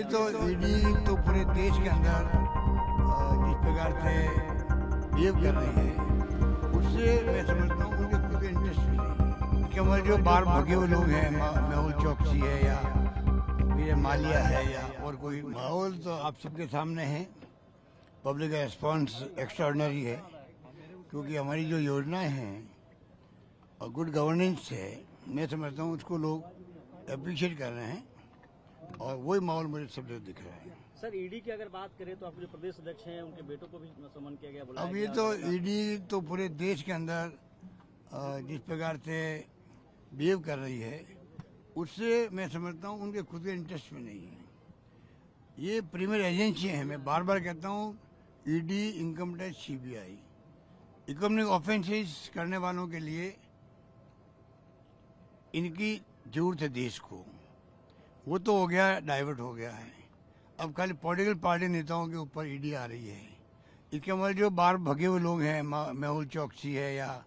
तो ईडी तो पूरे देश के अंदर जिस प्रकार से बिहेव कर रही है, उससे मैं समझता हूँ उनके खुद इंटरेस्ट भी नहीं है कि हमारे जो बाहर भगे हुए लोग हैं, मेहुल चौकसी है या विजय माल्या है या और कोई, माहौल तो आप सबके सामने है। पब्लिक का रिस्पॉन्स एक्स्ट्राऑर्डिनरी है, क्योंकि हमारी जो योजनाएं हैं और गुड गवर्नेंस है, मैं समझता हूँ उसको लोग अप्रिशिएट कर रहे हैं और वही माहौल मुझे सब जगह दिख रहा है। सर, ईडी की अगर बात करें तो आपके जो प्रदेश अध्यक्ष हैं उनके बेटों को भी सम्मान किया गया, बुलाया अब ये गया। तो ईडी तो पूरे देश के अंदर जिस प्रकार से बिहेव कर रही है, उससे मैं समझता हूँ उनके खुद के इंटरेस्ट में नहीं है। ये प्रीमियर एजेंसी है। मैं बार बार कहता हूँ, ED, income tax, CBI economic offences करने वालों के लिए इनकी जरूरत है देश को। वो तो हो गया, डाइवर्ट हो गया है। अब खाली पॉलिटिकल पार्टी नेताओं के ऊपर ईडी आ रही है। इसके हमारे जो बाहर भगे हुए लोग हैं, मेहुल चौकसी है या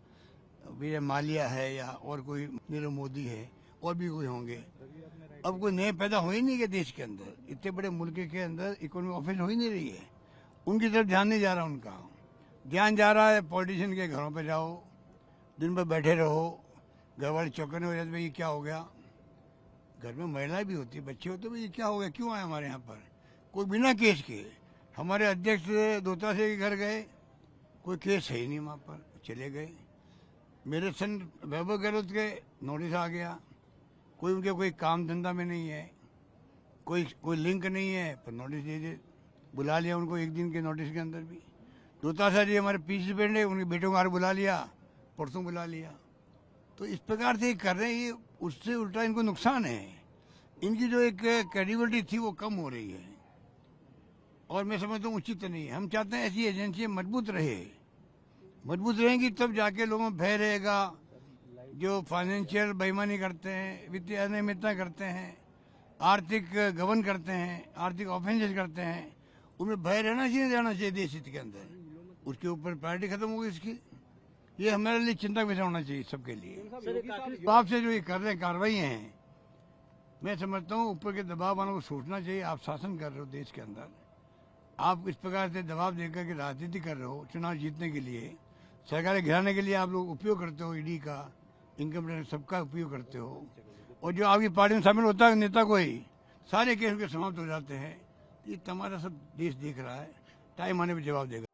विजय माल्या है या और कोई नीरव मोदी है और भी कोई होंगे। अब कोई नए पैदा हो ही नहीं गए देश के अंदर। इतने बड़े मुल्क के अंदर इकोनॉमिक ऑफेंस हो ही नहीं रही है। उनकी तरफ ध्यान नहीं जा रहा, उनका ध्यान जा रहा है पॉलिटिशियन के घरों पे जाओ, दिन भर बैठे रहो, घर वाले चौकने हो जाते, भाई ये क्या हो गया। घर में महिलाएं भी होती है, बच्चे होते, भाई ये क्या हो गया, क्यों आए हमारे यहाँ पर। कोई बिना केस के हमारे अध्यक्ष दोता से के घर गए, कोई केस है ही नहीं वहाँ पर, चले गए। मेरे सन वैभव गहलोत के नोटिस आ गया, कोई उनके कोई काम धंधा में नहीं है, कोई लिंक नहीं है, पर नोटिस दे दे, बुला लिया उनको एक दिन के नोटिस के अंदर भी। दोता सर जी हमारे पीसी फ्रेंड है, उनके बेटों को बुला लिया, परसों बुला लिया। तो इस प्रकार से कर रहे हैं ये, उससे उल्टा इनको नुकसान है। इनकी जो एक क्रेडिबिलिटी थी वो कम हो रही है और मैं समझता हूँ उचित नहीं है। हम चाहते हैं ऐसी एजेंसियां मजबूत रहेंगी तब जाके लोगों में भय रहेगा। जो फाइनेंशियल बेईमानी करते हैं, वित्तीय अनियमितता करते हैं, आर्थिक गबन करते हैं, आर्थिक ऑफेंसेस करते हैं, उनमें भय रहना चाहिए देश हित के अंदर। उसके ऊपर प्रायोरिटी खत्म होगी इसकी। ये हमारे लिए चिंता का विषय होना चाहिए सबके लिए। आपसे जो ये कर रहे हैं कार्रवाई हैं, मैं समझता हूँ ऊपर के दबाव वालों को सोचना चाहिए। आप शासन कर रहे हो देश के अंदर, आप इस प्रकार से दबाव देकर के राजनीति कर रहे हो चुनाव जीतने के लिए, सरकारें गिराने के लिए आप लोग उपयोग करते हो ईडी का, इनकम टैक्स, सबका उपयोग करते हो। और जो आपकी पार्टी में शामिल होता है नेता कोई, सारे केस के समाप्त हो जाते हैं। ये तमाशा सब देश देख रहा है, टाइम आने पर जवाब देगा।